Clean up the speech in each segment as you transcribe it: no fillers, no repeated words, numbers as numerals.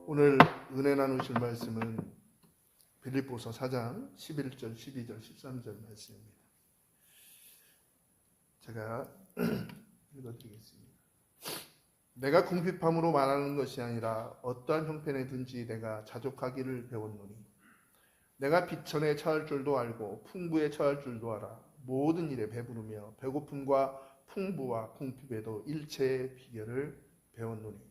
오늘 은혜 나누실 말씀은 빌립보서 4장 11절, 12절, 13절 말씀입니다. 제가 읽어드리겠습니다. 내가 궁핍함으로 말하는 것이 아니라 어떠한 형편에든지 내가 자족하기를 배웠노니 내가 비천에 처할 줄도 알고 풍부에 처할 줄도 알아. 모든 일에 배부르며 배고픔과 풍부와 궁핍에도 일체의 비결을 배웠노니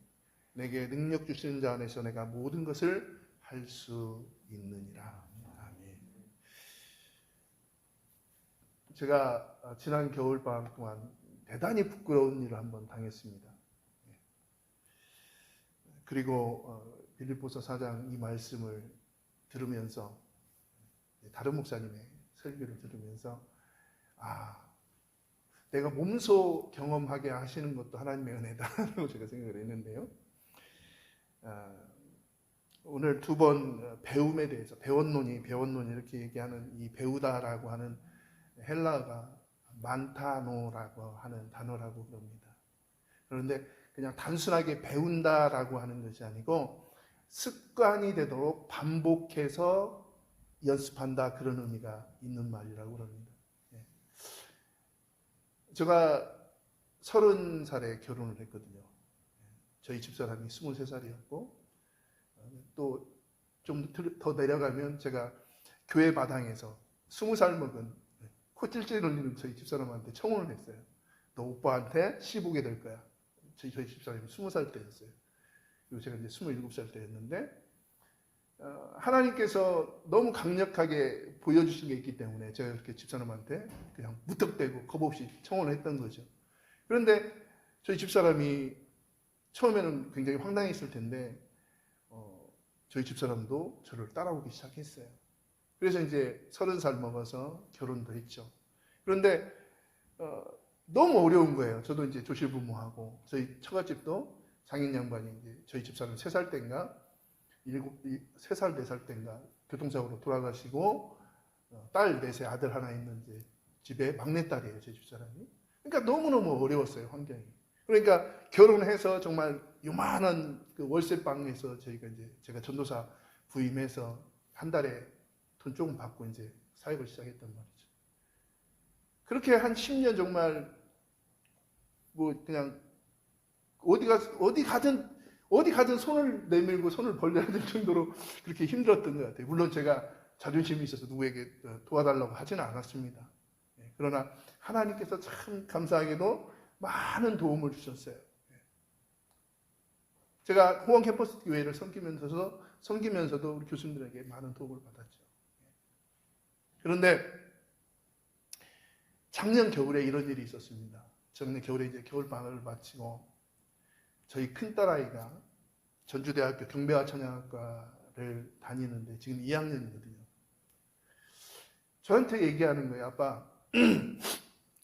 내게 능력 주시는 자 안에서 내가 모든 것을 할 수 있느니라. 아멘. 제가 지난 겨울방학 동안 대단히 부끄러운 일을 한번 당했습니다. 그리고 빌립보서 4장 이 말씀을 들으면서 다른 목사님의 설교를 들으면서 내가 몸소 경험하게 하시는 것도 하나님의 은혜다라고 제가 생각을 했는데요. 오늘 두 번 배움에 대해서 배웠노니 이렇게 얘기하는 이 배우다라고 하는 헬라어가 만타노라고 하는 단어라고 그럽니다. 그런데 그냥 단순하게 배운다라고 하는 것이 아니고 습관이 되도록 반복해서 연습한다, 그런 의미가 있는 말이라고 그럽니다. 제가 30살에 결혼을 했거든요. 저희 집사람이 23살이었고 또 좀 더 내려가면 제가 교회 마당에서 20살 먹은 코 찔찔 흘리는 저희 집사람한테 청혼을 했어요. 너 오빠한테 시보게 될 거야. 저희 집사람이 20살 때였어요. 그리고 제가 이제 27살 때였는데 하나님께서 너무 강력하게 보여주신 게 있기 때문에 제가 이렇게 집사람한테 그냥 무턱대고 겁없이 청혼을 했던 거죠. 그런데 저희 집사람이 처음에는 굉장히 황당했을 텐데 저희 집사람도 저를 따라오기 시작했어요. 그래서 이제 30살 먹어서 결혼도 했죠. 그런데 너무 어려운 거예요. 저도 이제 조실부모하고 저희 처갓집도 장인 양반이 이제 저희 집사람 3살 때인가 3살 4살 때인가 교통사고로 돌아가시고 딸 넷에 아들 하나 있는 이제 집에 막내딸이에요, 제 집사람이. 그러니까 너무너무 어려웠어요, 환경이. 그러니까 결혼해서 정말 요만한 그 월세방에서 제가 전도사 부임해서 한 달에 돈 조금 받고 이제 사역을 시작했단 말이죠. 그렇게 한 10년 정말 뭐 그냥 어디 가든 손을 내밀고 손을 벌려야 될 정도로 그렇게 힘들었던 것 같아요. 물론 제가 자존심이 있어서 누구에게 도와달라고 하지는 않았습니다. 그러나 하나님께서 참 감사하게도 많은 도움을 주셨어요. 제가 호원 캠퍼스 교회를 섬기면서도 우리 교수님들에게 많은 도움을 받았죠. 그런데 작년 겨울에 이런 일이 있었습니다. 작년 겨울에 이제 겨울방학을 마치고 저희 큰딸아이가 전주대학교 경배와 찬양학과를 다니는데 지금 2학년이거든요. 저한테 얘기하는 거예요. 아빠,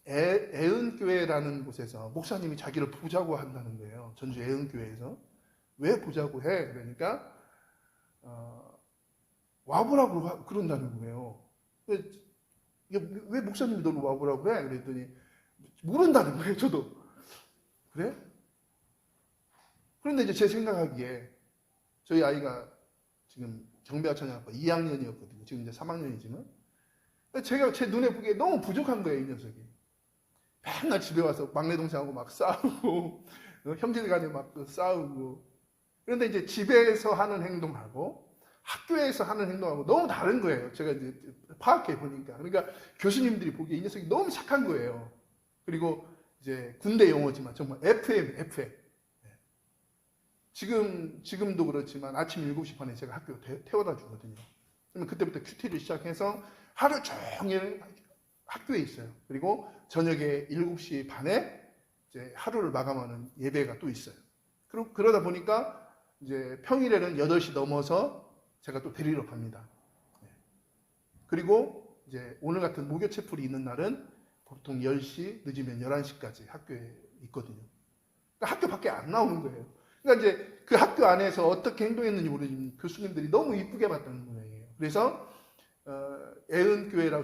애은교회라는 곳에서 목사님이 자기를 보자고 한다는 거예요. 전주 애은교회에서. 왜 보자고 해? 그러니까 와보라고 그런다는 거예요. 왜 목사님이 너를 와보라고 해? 그랬더니 모른다는 거예요. 저도. 그래? 그런데 이제 제 생각하기에 저희 아이가 지금 경배와 찬양학과 2학년이었거든요. 지금 이제 3학년이지만 제가 제 눈에 보기에 너무 부족한 거예요, 이 녀석이. 맨날 집에 와서 막내 동생하고 막 싸우고 형제들 간에 막 싸우고. 그런데 이제 집에서 하는 행동하고 학교에서 하는 행동하고 너무 다른 거예요. 제가 이제 파악해 보니까. 그러니까 교수님들이 보기에 이 녀석이 너무 착한 거예요. 그리고 이제 군대 용어지만 정말 FM. 지금도 그렇지만 아침 7시 반에 제가 학교 태워다 주거든요. 그러면 그때부터 큐티를 시작해서 하루 종일 학교에 있어요. 그리고 저녁에 7시 반에 이제 하루를 마감하는 예배가 또 있어요. 그러다 보니까 이제 평일에는 8시 넘어서 제가 또 데리러 갑니다. 그리고 이제 오늘 같은 무교 채플이 있는 날은 보통 10시 늦으면 11시까지 학교에 있거든요. 그러니까 학교 밖에 안 나오는 거예요. 그러니까 이제 그 학교 안에서 어떻게 행동했는지 모르지만 교수님들이 너무 이쁘게 봤다는 거예요. 그래서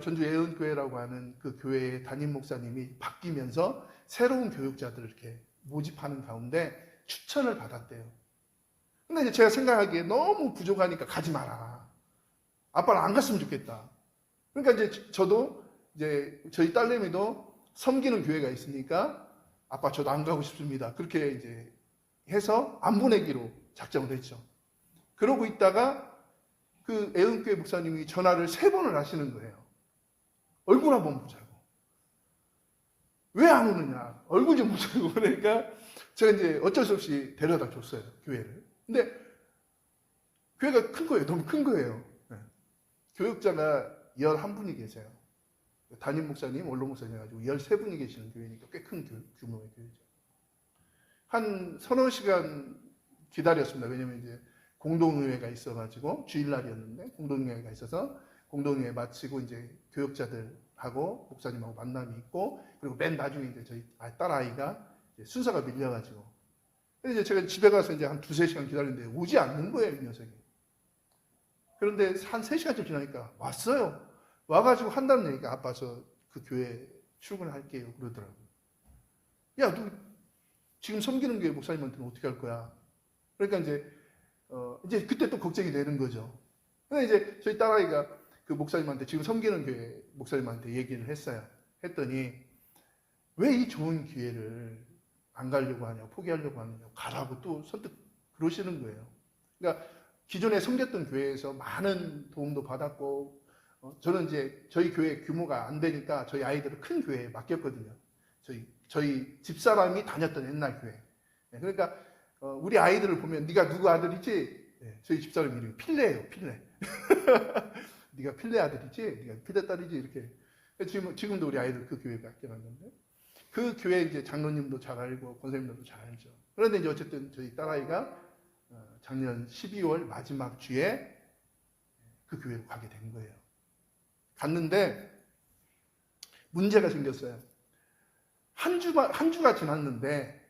전주 애은교회라고 하는 그 교회의 담임 목사님이 바뀌면서 새로운 교육자들을 이렇게 모집하는 가운데 추천을 받았대요. 근데 이제 제가 생각하기에 너무 부족하니까 가지 마라. 아빠는 안 갔으면 좋겠다. 그러니까 이제 저도 이제 저희 딸내미도 섬기는 교회가 있으니까 아빠 저도 안 가고 싶습니다. 그렇게 이제 해서 안 보내기로 작정을 했죠. 그러고 있다가 그 애은교회 목사님이 전화를 3번을 하시는 거예요. 얼굴 한번 보자고. 왜 안 오느냐? 얼굴 좀 보자고. 그러니까 제가 이제 어쩔 수 없이 데려다 줬어요, 교회를. 근데 교회가 큰 거예요. 너무 큰 거예요. 네. 교육자가 11분이 계세요. 담임 목사님, 원로 목사님 해가지고 13분이 계시는 교회니까 꽤 큰 규모의 교회죠. 한 서너 시간 기다렸습니다. 왜냐면 이제 공동의회가 있어가지고 주일날이었는데 공동의회가 있어서 공동의회 마치고 이제 교육자들하고 목사님하고 만남이 있고 그리고 맨 나중에 이제 저희 딸아이가 순서가 밀려가지고 그래서 이제 제가 집에 가서 이제 한 2-3시간 기다렸는데 오지 않는 거예요, 이 녀석이. 그런데 한 3시간쯤 지나니까 왔어요. 와가지고 한다는 얘기가 아빠 저 그 교회 출근할게요 그러더라고요. 야, 너 지금 섬기는 교회 목사님한테는 어떻게 할 거야? 그러니까 이제 그때 또 걱정이 되는 거죠. 근데 이제 저희 딸아이가 그 목사님한테 지금 섬기는 교회 목사님한테 얘기를 했어요. 했더니 왜 이 좋은 기회를 안 가려고 하냐, 포기하려고 하느냐, 가라고 또 선뜻 그러시는 거예요. 그러니까 기존에 섬겼던 교회에서 많은 도움도 받았고, 저는 이제 저희 교회 규모가 안 되니까 저희 아이들을 큰 교회에 맡겼거든요. 저희 집사람이 다녔던 옛날 교회. 그러니까 우리 아이들을 보면 네가 누구 아들이지? 저희 집사람 이름이 필레예요, 필레. 네가 필레 아들이지? 네가 필레 딸이지? 이렇게. 지금도 우리 아이들 그 교회에 맡겨놨는데 그 교회 이제 장로님도 잘 알고 권사님들도 잘 알죠. 그런데 이제 어쨌든 저희 딸아이가 작년 12월 마지막 주에 그 교회로 가게 된 거예요. 갔는데 문제가 생겼어요. 한 주가 지났는데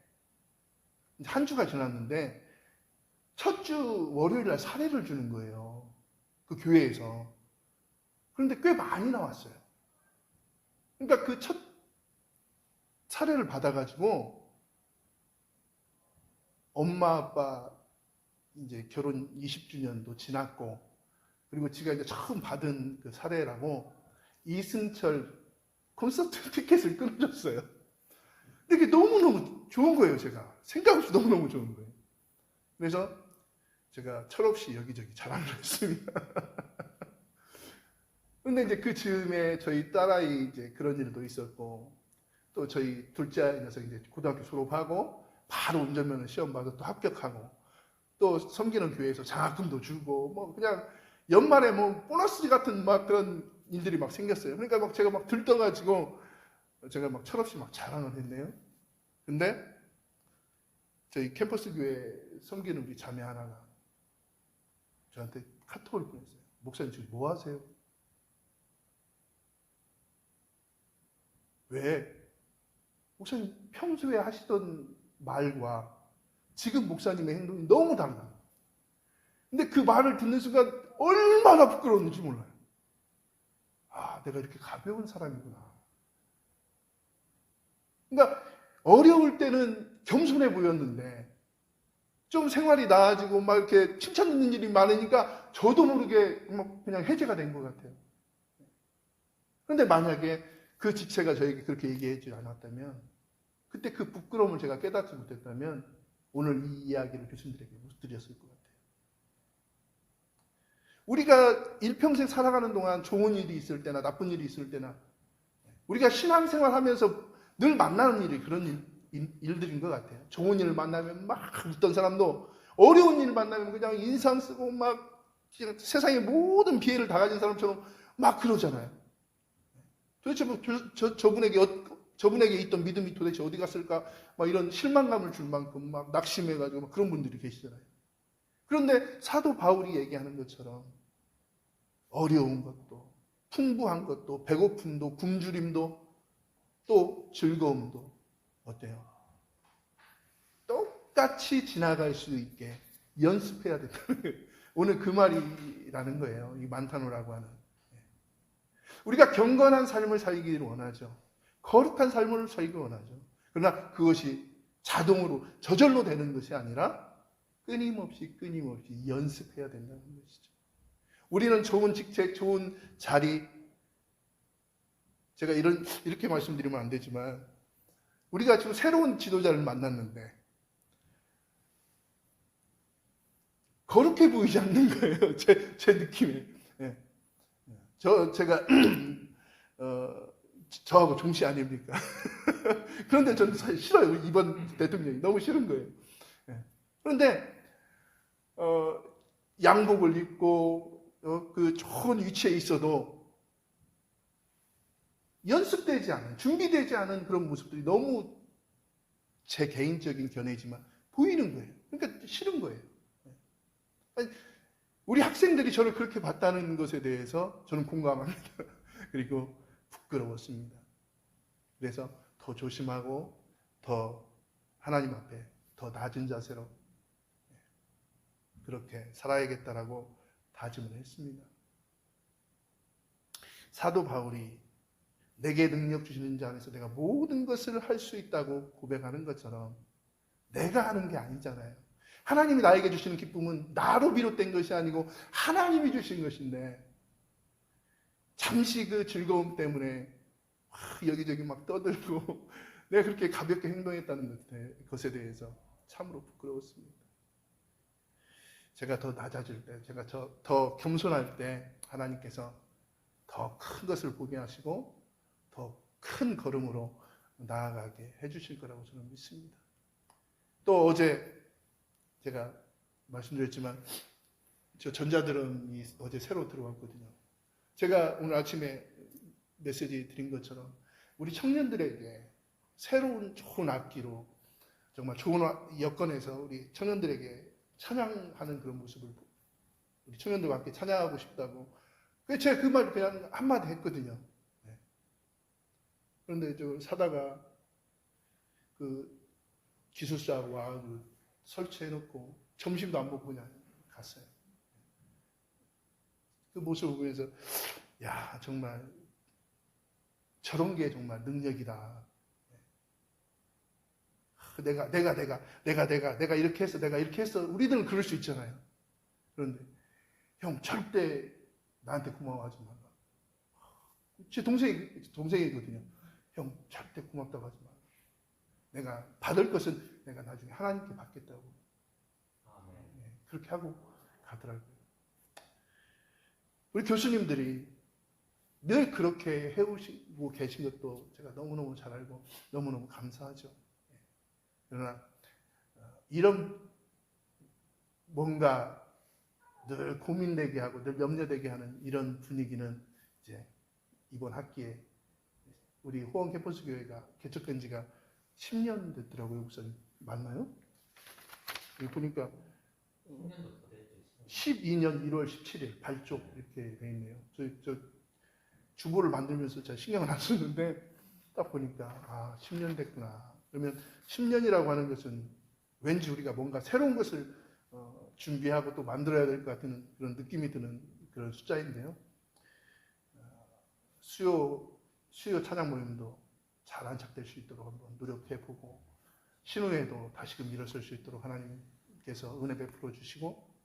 첫 주 월요일 날 사례를 주는 거예요. 그 교회에서. 그런데 꽤 많이 나왔어요. 그러니까 그 첫 사례를 받아가지고 엄마 아빠 이제 결혼 20주년도 지났고 그리고 지가 이제 처음 받은 그 사례라고 이승철 콘서트 티켓을 끊어줬어요. 근데 이게 너무너무 좋은 거예요, 제가. 생각 없이 너무너무 좋은 거예요. 그래서 제가 철없이 여기저기 자랑을 했습니다. 근데 이제 그 즈음에 저희 딸아이 이제 그런 일도 있었고, 또 저희 둘째 녀석이 이제 고등학교 졸업하고, 바로 운전면허 시험 봐서 또 합격하고, 또 섬기는 교회에서 장학금도 주고, 뭐 그냥 연말에 뭐 보너스 같은 막 그런 일들이 막 생겼어요. 그러니까 막 제가 막 들떠가지고, 제가 막 철없이 막 자랑을 했네요. 근데 저희 캠퍼스 교회 섬기는 우리 자매 하나가 저한테 카톡을 보냈어요. 목사님 지금 뭐 하세요? 왜? 목사님 평소에 하시던 말과 지금 목사님의 행동이 너무 달라요. 근데 그 말을 듣는 순간 얼마나 부끄러웠는지 몰라요. 아, 내가 이렇게 가벼운 사람이구나. 그러니까 어려울 때는 겸손해 보였는데 좀 생활이 나아지고 막 이렇게 칭찬 듣는 일이 많으니까 저도 모르게 막 그냥 해제가 된 것 같아요. 그런데 만약에 그 지체가 저에게 그렇게 얘기하지 않았다면, 그때 그 부끄러움을 제가 깨닫지 못했다면 오늘 이 이야기를 교수님들에게 못 드렸을 것 같아요. 우리가 일평생 살아가는 동안 좋은 일이 있을 때나 나쁜 일이 있을 때나 우리가 신앙생활 하면서 늘 만나는 일이 그런 일들인 것 같아요. 좋은 일을 만나면 막 웃던 사람도 어려운 일을 만나면 그냥 인상 쓰고 막 세상의 모든 비애를 다 가진 사람처럼 막 그러잖아요. 도대체 뭐 저분에게 있던 믿음이 도대체 어디 갔을까? 막 이런 실망감을 줄 만큼 막 낙심해가지고 막 그런 분들이 계시잖아요. 그런데 사도 바울이 얘기하는 것처럼 어려운 것도, 풍부한 것도, 배고픔도, 굶주림도, 또 즐거움도 어때요? 똑같이 지나갈 수 있게 연습해야 된다. 오늘 그 말이라는 거예요. 이 만타노라고 하는. 우리가 경건한 삶을 살기를 원하죠. 거룩한 삶을 살기를 원하죠. 그러나 그것이 자동으로 저절로 되는 것이 아니라 끊임없이 연습해야 된다는 것이죠. 우리는 좋은 직책, 좋은 자리, 제가 이렇게 말씀드리면 안 되지만 우리가 지금 새로운 지도자를 만났는데 거룩해 보이지 않는 거예요. 제 느낌에. 예. 제가 저하고 종시 아닙니까? 그런데 저는 사실 싫어요. 이번 대통령이 너무 싫은 거예요. 예. 그런데 양복을 입고 그 좋은 위치에 있어도 연습되지 않은, 준비되지 않은 그런 모습들이 너무 제 개인적인 견해지만 보이는 거예요. 그러니까 싫은 거예요. 아니, 우리 학생들이 저를 그렇게 봤다는 것에 대해서 저는 공감합니다. 그리고 부끄러웠습니다. 그래서 더 조심하고 더 하나님 앞에 더 낮은 자세로 그렇게 살아야겠다라고 다짐을 했습니다. 사도 바울이 내게 능력 주시는 자 안에서 내가 모든 것을 할 수 있다고 고백하는 것처럼 내가 하는 게 아니잖아요. 하나님이 나에게 주시는 기쁨은 나로 비롯된 것이 아니고 하나님이 주신 것인데 잠시 그 즐거움 때문에 여기저기 막 떠들고 내가 그렇게 가볍게 행동했다는 것에 대해서 참으로 부끄러웠습니다. 제가 더 낮아질 때, 제가 더 겸손할 때 하나님께서 더 큰 것을 보게 하시고 더 큰 걸음으로 나아가게 해주실 거라고 저는 믿습니다. 또 어제 제가 말씀드렸지만 저 전자드럼이 어제 새로 들어왔거든요. 제가 오늘 아침에 메시지 드린 것처럼 우리 청년들에게 새로운 좋은 악기로 정말 좋은 여건에서 우리 청년들에게 찬양하는 그런 모습을 우리 청년들과 함께 찬양하고 싶다고 제가 그 말 그냥 한마디 했거든요. 네. 그런데 저 사다가 그 기술사하고 와서 설치해놓고 점심도 안 먹고 그냥 갔어요. 그 모습을 보면서 야 정말 저런 게 정말 능력이다. 내가 이렇게 했어. 우리들은 그럴 수 있잖아요. 그런데 형 절대 나한테 고마워하지 말라. 제 동생이거든요. 형 절대 고맙다고 하지 말라. 내가 받을 것은 내가 나중에 하나님께 받겠다고. 네, 그렇게 하고 가더라고요. 우리 교수님들이 늘 그렇게 해오시고 계신 것도 제가 너무너무 잘 알고 너무너무 감사하죠. 그러나 이런 뭔가 늘 고민되게 하고 늘 염려되게 하는 이런 분위기는 이제 이번 학기에 우리 호원 캠퍼스 교회가 개척된 지가 10년 됐더라고요. 목사님 맞나요? 여기 보니까 12년 1월 17일 발족 이렇게 돼 있네요. 저 주보를 만들면서 제가 신경을 안 썼는데 딱 보니까 10년 됐구나. 그러면 10년이라고 하는 것은 왠지 우리가 뭔가 새로운 것을 준비하고 또 만들어야 될 것 같은 그런 느낌이 드는 그런 숫자인데요. 수요 찬양 모임도 잘 안착될 수 있도록 한번 노력해보고 신우회도 다시금 일어설 수 있도록 하나님께서 은혜 베풀어 주시고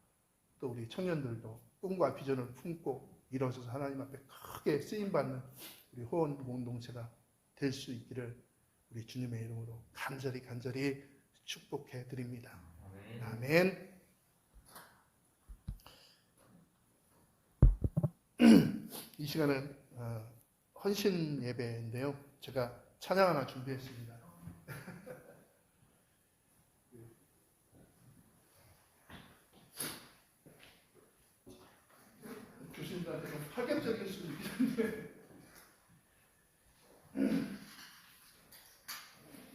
또 우리 청년들도 꿈과 비전을 품고 일어서서 하나님 앞에 크게 쓰임받는 우리 호원 공동체가 될 수 있기를 우리 주님의 이름으로 간절히 축복해 드립니다. 아멘. 이 시간은 헌신 예배인데요. 제가 찬양 하나 준비했습니다. 교수님들한테 좀 파격적일 수도 있는데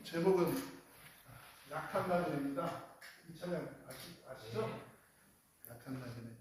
제목은 약한 나그네입니다. 이 찬양 아시죠? 약한 나그네.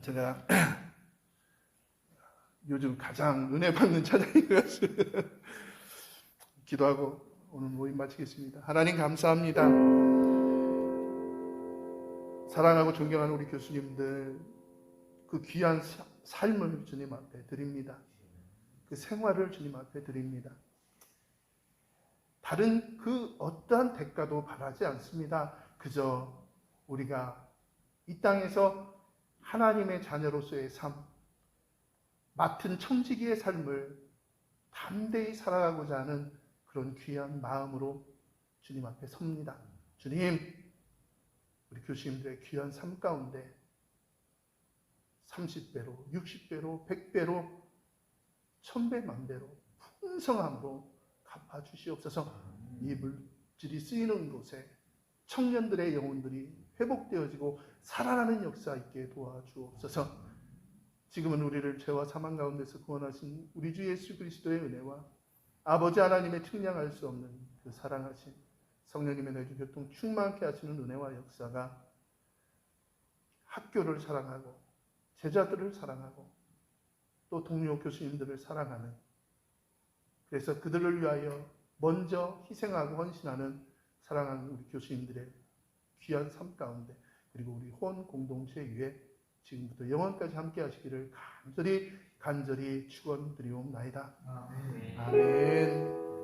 제가 요즘 가장 은혜 받는 찬양인 것 같습니다. 기도하고 오늘 모임 마치겠습니다. 하나님 감사합니다. 사랑하고 존경하는 우리 교수님들, 그 귀한 삶을 주님 앞에 드립니다. 그 생활을 주님 앞에 드립니다. 다른 그 어떠한 대가도 바라지 않습니다. 그저 우리가 이 땅에서 하나님의 자녀로서의 삶, 맡은 청지기의 삶을 담대히 살아가고자 하는 그런 귀한 마음으로 주님 앞에 섭니다. 주님, 우리 교수님들의 귀한 삶 가운데 30배로, 60배로, 100배로, 1000배, 만배로 풍성함으로 갚아주시옵소서. 이 물질이 쓰이는 곳에 청년들의 영혼들이 회복되어지고 살아나는 역사 있게 도와주옵소서. 지금은 우리를 죄와 사망 가운데서 구원하신 우리 주 예수 그리스도의 은혜와 아버지 하나님의 측량할 수 없는 그 사랑하신 성령님의 내주 교통 충만케 하시는 은혜와 역사가 학교를 사랑하고 제자들을 사랑하고 또 동료 교수님들을 사랑하는, 그래서 그들을 위하여 먼저 희생하고 헌신하는 사랑하는 우리 교수님들의 귀한 삶 가운데, 그리고 우리 혼 공동체 위에 지금부터 영원까지 함께 하시기를 간절히 축원드리옵나이다. 아멘.